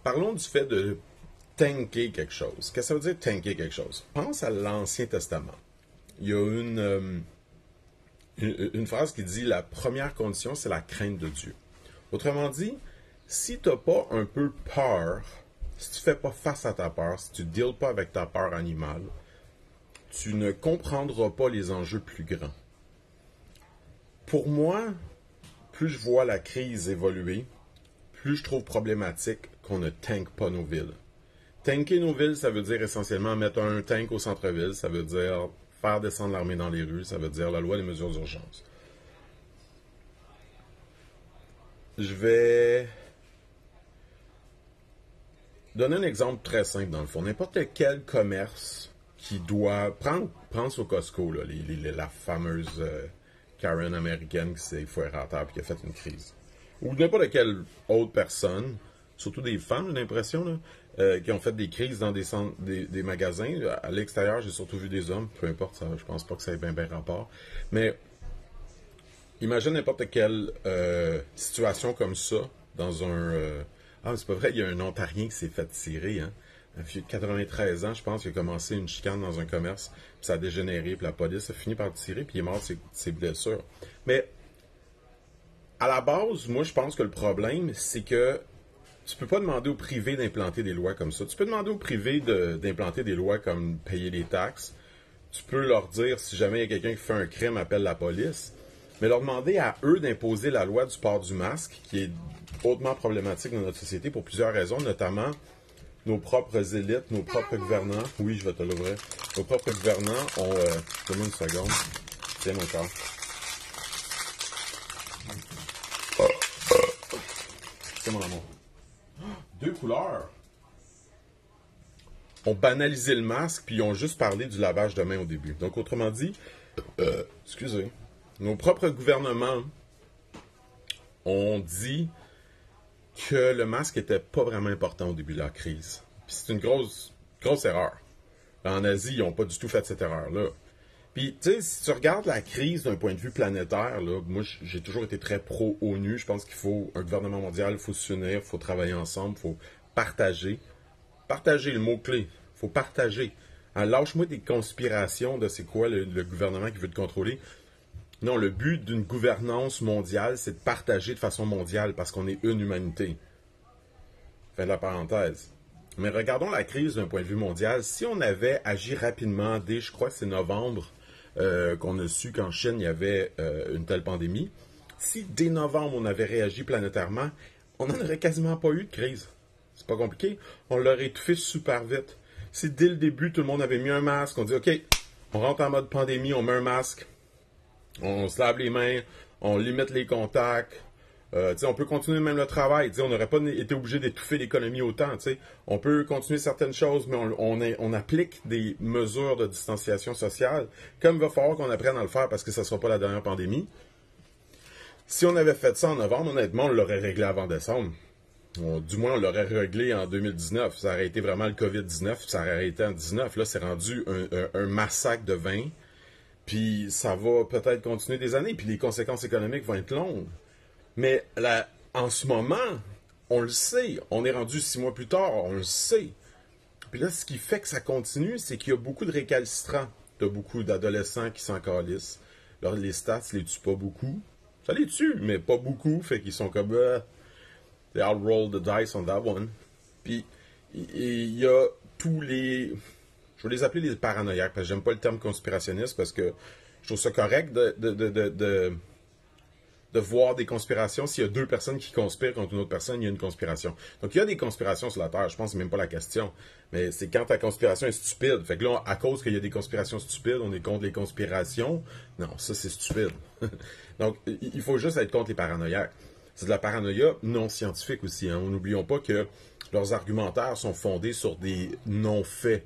Parlons du fait de tanker quelque chose. Qu'est-ce que ça veut dire tanker quelque chose? Pense à l'Ancien Testament. Il y a une phrase qui dit la première condition, c'est la crainte de Dieu. Autrement dit, si tu n'as pas un peu peur, si tu ne fais pas face à ta peur, si tu ne deals pas avec ta peur animale, tu ne comprendras pas les enjeux plus grands. Pour moi, plus je vois la crise évoluer, plus je trouve problématique qu'on ne tank pas nos villes. Tanker nos villes, ça veut dire essentiellement mettre un tank au centre-ville, ça veut dire faire descendre l'armée dans les rues, ça veut dire la loi des mesures d'urgence. Je vais donner un exemple très simple dans le fond. N'importe quel commerce qui doit... Prends au Costco, là, la fameuse Karen américaine qui s'est foirée à terre et qui a fait une crise. Ou n'importe quelle autre personne, surtout des femmes, j'ai l'impression, là, qui ont fait des crises dans des magasins. À l'extérieur, j'ai surtout vu des hommes, peu importe, ça, je pense pas que ça ait bien rapport. Mais imagine n'importe quelle situation comme ça dans un... Ah, c'est pas vrai, il y a un Ontarien qui s'est fait tirer, hein. Un vieux de 93 ans, je pense, il a commencé une chicane dans un commerce, puis ça a dégénéré, puis la police a fini par le tirer, puis il est mort de ses blessures. Mais à la base, moi, je pense que le problème, c'est que tu peux pas demander au privé d'implanter des lois comme ça. Tu peux demander au privé d'implanter des lois comme payer les taxes. Tu peux leur dire, si jamais il y a quelqu'un qui fait un crime, appelle la police. Mais leur demander à eux d'imposer la loi du port du masque, qui est hautement problématique dans notre société pour plusieurs raisons, notamment nos propres élites, nos propres gouvernants. Oui, je vais te l'ouvrir. Nos propres gouvernants ont... Donne-moi une seconde. Tiens, mon corps. Tiens, mon amour. 2 couleurs. Ont banalisé le masque, puis ils ont juste parlé du lavage de mains au début. Donc, autrement dit, excusez, nos propres gouvernements ont dit que le masque était pas vraiment important au début de la crise. Puis c'est une grosse erreur. En Asie, ils n'ont pas du tout fait cette erreur-là. Puis, tu sais, si tu regardes la crise d'un point de vue planétaire, là, moi, j'ai toujours été très pro-ONU. Je pense qu'il faut un gouvernement mondial, il faut s'unir, il faut travailler ensemble, il faut partager. Partager, le mot-clé. Il faut partager. Hein, lâche-moi des conspirations de c'est quoi le gouvernement qui veut te contrôler. Non, le but d'une gouvernance mondiale, c'est de partager de façon mondiale parce qu'on est une humanité. Fin de la parenthèse. Mais regardons la crise d'un point de vue mondial. Si on avait agi rapidement dès, je crois que c'est novembre, qu'on a su qu'en Chine, il y avait une telle pandémie, si dès novembre, on avait réagi planétairement, on n'en aurait quasiment pas eu de crise. C'est pas compliqué. On l'aurait étouffé super vite. Si dès le début, tout le monde avait mis un masque, on dit, OK, on rentre en mode pandémie, on met un masque, on se lave les mains, on limite les contacts, on peut continuer même le travail. On n'aurait pas été obligé d'étouffer l'économie autant. On peut continuer certaines choses, mais on applique des mesures de distanciation sociale, comme il va falloir qu'on apprenne à le faire parce que ça ne sera pas la dernière pandémie. Si on avait fait ça en novembre, honnêtement, on l'aurait réglé avant décembre. Du moins, on l'aurait réglé en 2019. Ça aurait été vraiment le COVID-19, ça aurait été en 19. Là, c'est rendu un massacre de 20. Puis ça va peut-être continuer des années, puis les conséquences économiques vont être longues. Mais là, en ce moment, on le sait. On est rendu 6 mois plus tard, on le sait. Puis là, ce qui fait que ça continue, c'est qu'il y a beaucoup de récalcitrants. Tu as beaucoup d'adolescents qui s'en calissent. Alors, les stats les tuent pas beaucoup. Ça les tue, mais pas beaucoup. Fait qu'ils sont comme... I'll roll the dice on that one. Puis, il y a tous les... Je vais les appeler les paranoïaques, parce que j'aime pas le terme conspirationniste, parce que je trouve ça correct de voir des conspirations. S'il y a 2 personnes qui conspirent contre une autre personne, il y a une conspiration. Donc, il y a des conspirations sur la Terre. Je pense que c'est même pas la question. Mais c'est quand ta conspiration est stupide. Fait que là, à cause qu'il y a des conspirations stupides, on est contre les conspirations. Non, ça, c'est stupide. Donc, il faut juste être contre les paranoïaques. C'est de la paranoïa non scientifique aussi. Hein. N'oublions pas que leurs argumentaires sont fondés sur des non-faits.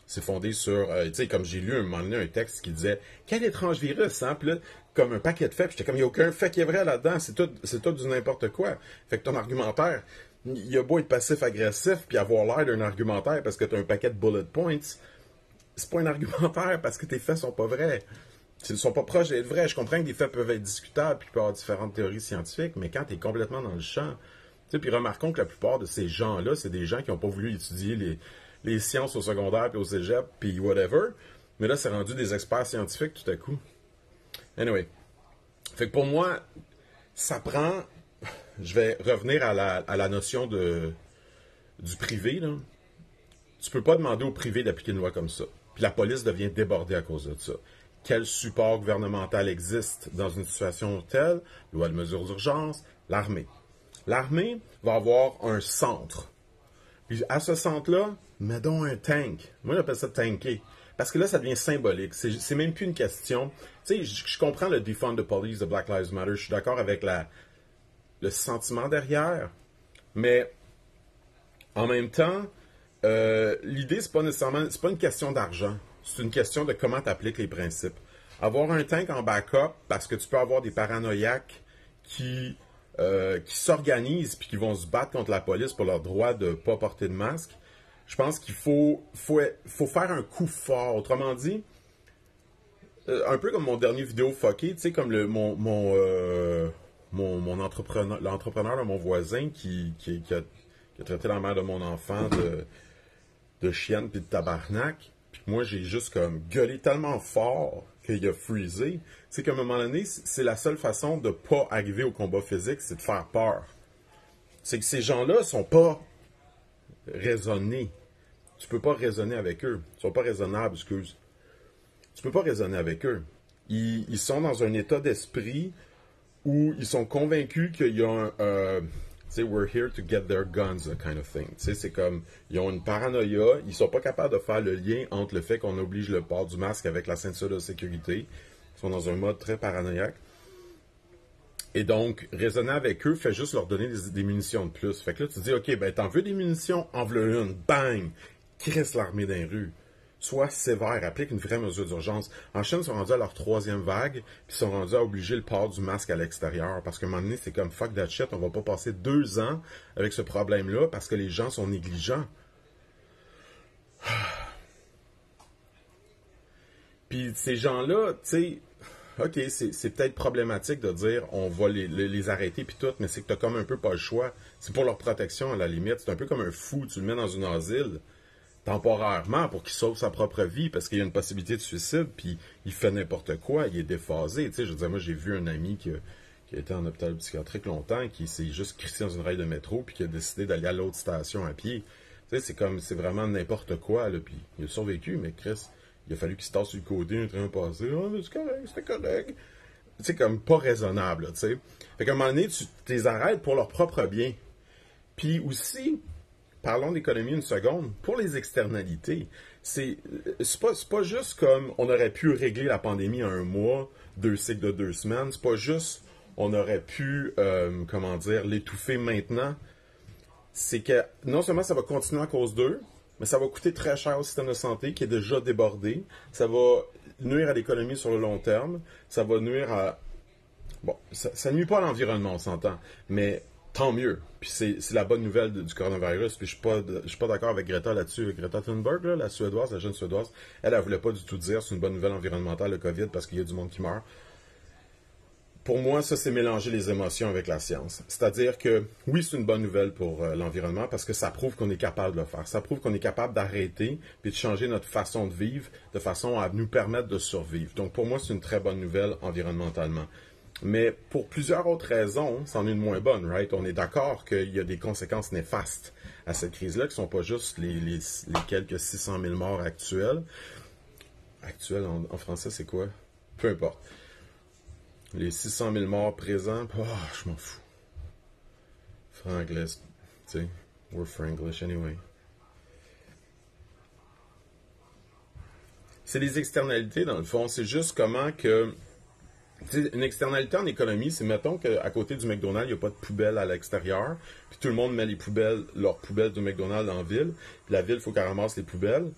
C'est fondé sur, tu sais, comme j'ai lu un moment donné un texte qui disait « Quel étrange virus, hein? » Puis là, comme un paquet de faits, puis j'étais comme « Il n'y a aucun fait qui est vrai là-dedans, c'est tout du n'importe quoi. » Fait que ton argumentaire, il a beau être passif-agressif, puis avoir l'air d'un argumentaire parce que tu as un paquet de bullet points, c'est pas un argumentaire parce que tes faits sont pas vrais. Ils sont pas proches d'être vrais. Je comprends que des faits peuvent être discutables, puis il peut y avoir différentes théories scientifiques, mais quand tu es complètement dans le champ, sais, puis remarquons que la plupart de ces gens-là, c'est des gens qui n'ont pas voulu étudier les sciences au secondaire puis au cégep puis whatever. Mais là, c'est rendu des experts scientifiques tout à coup. Anyway. Fait que pour moi, ça prend... Je vais revenir à la notion du privé, là. Tu peux pas demander au privé d'appliquer une loi comme ça. Puis la police devient débordée à cause de ça. Quel support gouvernemental existe dans une situation telle? Loi de mesures d'urgence, l'armée. L'armée va avoir un centre. Puis à ce centre-là, mets donc un tank. Moi, j'appelle ça tanker. Parce que là, ça devient symbolique. C'est même plus une question. Tu sais, je comprends le defund the police de Black Lives Matter. Je suis d'accord avec le sentiment derrière. Mais en même temps, l'idée, c'est pas une question d'argent. C'est une question de comment tu appliques les principes. Avoir un tank en backup, parce que tu peux avoir des paranoïaques qui s'organisent puis qui vont se battre contre la police pour leur droit de ne pas porter de masque, je pense qu'il faut faire un coup fort. Autrement dit, un peu comme mon dernier vidéo fucké, tu sais, comme mon entrepreneur, l'entrepreneur de mon voisin qui a traité la mère de mon enfant de chienne puis de tabarnak. Puis moi, j'ai juste comme gueulé tellement fort qu'il a freezé. C'est qu'à un moment donné, c'est la seule façon de pas arriver au combat physique, c'est de faire peur. C'est que ces gens-là sont pas raisonnés. Tu peux pas raisonner avec eux. Ils sont pas raisonnables, excuse. Tu peux pas raisonner avec eux. Ils sont dans un état d'esprit où ils sont convaincus qu'il y a un... tu sais, we're here to get their guns, kind of thing. Tu sais, c'est comme, ils ont une paranoïa, ils sont pas capables de faire le lien entre le fait qu'on oblige le port du masque avec la ceinture de sécurité. Ils sont dans un mode très paranoïaque. Et donc, raisonner avec eux fait juste leur donner des munitions de plus. Fait que là, tu te dis, OK, ben, t'en veux des munitions? En veux une. Bang! Crisse l'armée dans les rues. Sois sévère, applique une vraie mesure d'urgence. En Chine, ils sont rendus à leur 3e vague, puis ils sont rendus à obliger le port du masque à l'extérieur. Parce qu'à un moment donné, c'est comme fuck that shit, on va pas passer 2 ans avec ce problème-là parce que les gens sont négligents. Puis ces gens-là, tu sais, OK, c'est peut-être problématique de dire on va les arrêter puis tout, mais c'est que t'as comme un peu pas le choix. C'est pour leur protection à la limite. C'est un peu comme un fou, tu le mets dans une asile temporairement pour qu'il sauve sa propre vie parce qu'il y a une possibilité de suicide, puis il fait n'importe quoi, il est déphasé. Tu sais, je veux dire, moi, j'ai vu un ami qui a été en hôpital psychiatrique longtemps, qui s'est juste crissé dans une rail de métro, puis qui a décidé d'aller à l'autre station à pied. Tu sais, c'est vraiment n'importe quoi, là, puis il a survécu, mais Chris, il a fallu qu'il se tasse sur le côté, un train passé, « Ah, mais c'est correct, c'était correct. » Tu sais, comme pas raisonnable, tu sais. Fait qu'à un moment donné, tu les arrêtes pour leur propre bien. Puis aussi... Parlons d'économie une seconde. Pour les externalités, c'est pas juste comme on aurait pu régler la pandémie en 1 mois, 2 cycles de 2 semaines. C'est pas juste on aurait pu, l'étouffer maintenant. C'est que non seulement ça va continuer à cause d'eux, mais ça va coûter très cher au système de santé qui est déjà débordé. Ça va nuire à l'économie sur le long terme. Ça va nuire à... Bon, ça nuit pas à l'environnement, on s'entend, mais... Tant mieux. Puis c'est la bonne nouvelle du coronavirus. Puis je suis pas d'accord avec Greta là-dessus. Greta Thunberg, là, la Suédoise, la jeune Suédoise, elle voulait pas du tout dire c'est une bonne nouvelle environnementale, le COVID, parce qu'il y a du monde qui meurt. Pour moi, ça, c'est mélanger les émotions avec la science. C'est-à-dire que, oui, c'est une bonne nouvelle pour l'environnement parce que ça prouve qu'on est capable de le faire. Ça prouve qu'on est capable d'arrêter puis de changer notre façon de vivre de façon à nous permettre de survivre. Donc, pour moi, c'est une très bonne nouvelle environnementalement. Mais pour plusieurs autres raisons, c'en est une moins bonne, right? On est d'accord qu'il y a des conséquences néfastes à cette crise-là, qui ne sont pas juste les quelques 600 000 morts actuels. Actuels, en français, c'est quoi? Peu importe. Les 600 000 morts présents, je m'en fous. Franglish, tu sais, we're Franglish anyway. C'est les externalités, dans le fond. C'est juste comment que... Une externalité en économie, c'est mettons qu'à côté du McDonald's, il n'y a pas de poubelle à l'extérieur, puis tout le monde met leurs poubelles du McDonald's en ville, puis la ville, il faut qu'elle ramasse les poubelles.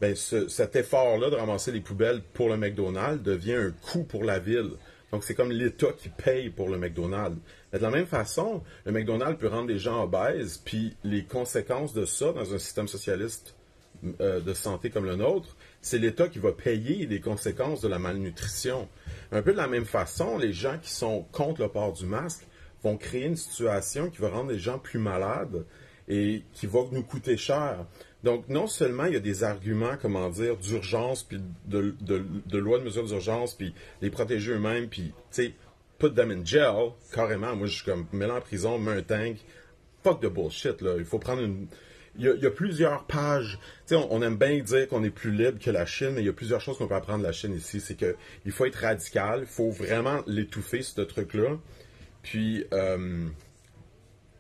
Ben, cet effort-là de ramasser les poubelles pour le McDonald's devient un coût pour la ville. Donc, c'est comme l'État qui paye pour le McDonald's. Mais de la même façon, le McDonald's peut rendre des gens obèses, puis les conséquences de ça dans un système socialiste de santé comme le nôtre, c'est l'État qui va payer les conséquences de la malnutrition. Un peu de la même façon, les gens qui sont contre le port du masque vont créer une situation qui va rendre les gens plus malades et qui va nous coûter cher. Donc, non seulement il y a des arguments, comment dire, d'urgence, puis de loi de mesures d'urgence, puis les protéger eux-mêmes, puis, tu sais, put them in jail, carrément. Moi, je suis comme, mets-les en prison, mets un tank. Fuck de bullshit, là. Il faut prendre une... Il y a plusieurs pages. Tu sais, on aime bien dire qu'on est plus libre que la Chine, mais il y a plusieurs choses qu'on peut apprendre de la Chine ici. C'est que il faut être radical, il faut vraiment l'étouffer, ce truc-là. Puis,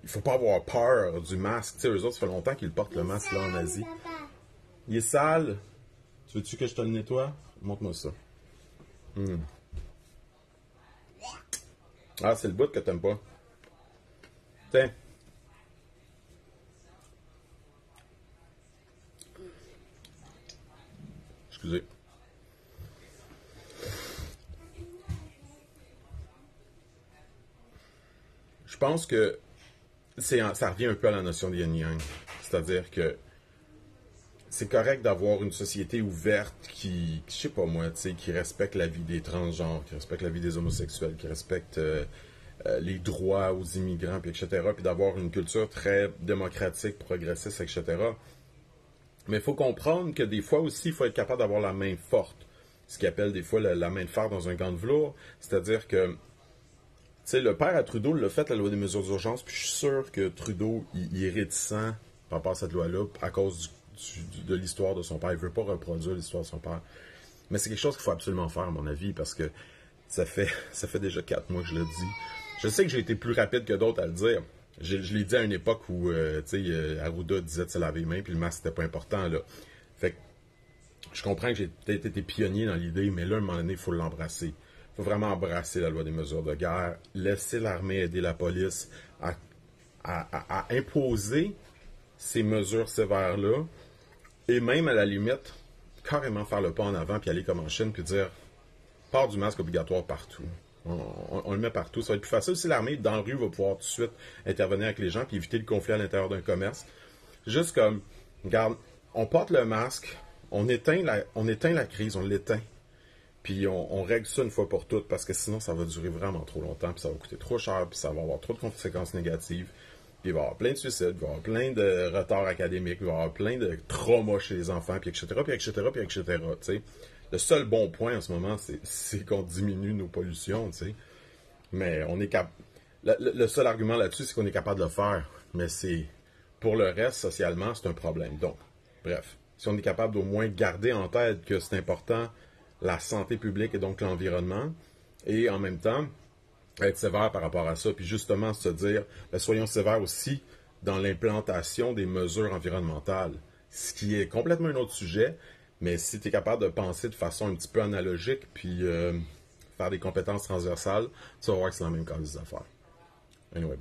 il faut pas avoir peur du masque. Tu sais, eux autres, ça fait longtemps qu'ils portent le masque là en Asie. Il est sale. Tu veux-tu que je te le nettoie? Montre-moi ça. Ah, c'est le bout que t'aimes pas. Tiens. Excusez. Je pense que ça revient un peu à la notion de yin-yang. C'est-à-dire que c'est correct d'avoir une société ouverte je sais pas moi, tu sais, qui respecte la vie des transgenres, qui respecte la vie des homosexuels, qui respecte les droits aux immigrants, puis etc., puis d'avoir une culture très démocratique, progressiste, etc. Mais il faut comprendre que des fois aussi, il faut être capable d'avoir la main forte. Ce qu'ils appellent des fois la main de fer dans un gant de velours. C'est-à-dire que, tu sais, le père à Trudeau l'a fait, la loi des mesures d'urgence, puis je suis sûr que Trudeau, il est réticent par rapport à cette loi-là à cause de l'histoire de son père. Il veut pas reproduire l'histoire de son père. Mais c'est quelque chose qu'il faut absolument faire, à mon avis, parce que ça fait déjà 4 mois que je le dis. Je sais que j'ai été plus rapide que d'autres à le dire. Je l'ai dit à une époque où, Arruda disait de se laver les mains, puis le masque, c'était pas important, là. Fait que, je comprends que j'ai peut-être été pionnier dans l'idée, mais là, à un moment donné, il faut l'embrasser. Il faut vraiment embrasser la loi des mesures de guerre, laisser l'armée aider la police à imposer ces mesures sévères-là, et même, à la limite, carrément faire le pas en avant, puis aller comme en Chine, puis dire, port du masque obligatoire partout. On le met partout. Ça va être plus facile si l'armée, dans la rue, va pouvoir tout de suite intervenir avec les gens puis éviter le conflit à l'intérieur d'un commerce. Juste comme, regarde, on porte le masque, on éteint la crise, on l'éteint. Puis on règle ça une fois pour toutes parce que sinon, ça va durer vraiment trop longtemps puis ça va coûter trop cher puis ça va avoir trop de conséquences négatives. Puis il va y avoir plein de suicides, il va y avoir plein de retards académiques, il va y avoir plein de traumas chez les enfants, puis etc., puis etc., puis etc., tu sais. Le seul bon point en ce moment, c'est qu'on diminue nos pollutions, tu sais. Mais on est capable. Le seul argument là-dessus, c'est qu'on est capable de le faire. Mais pour le reste, socialement, c'est un problème. Donc, bref, si on est capable d'au moins garder en tête que c'est important la santé publique et donc l'environnement, et en même temps, être sévère par rapport à ça, puis justement se dire, soyons sévères aussi dans l'implantation des mesures environnementales, ce qui est complètement un autre sujet. Mais si tu es capable de penser de façon un petit peu analogique, puis faire des compétences transversales, tu vas voir que c'est la même cause des affaires. Anyway, bye.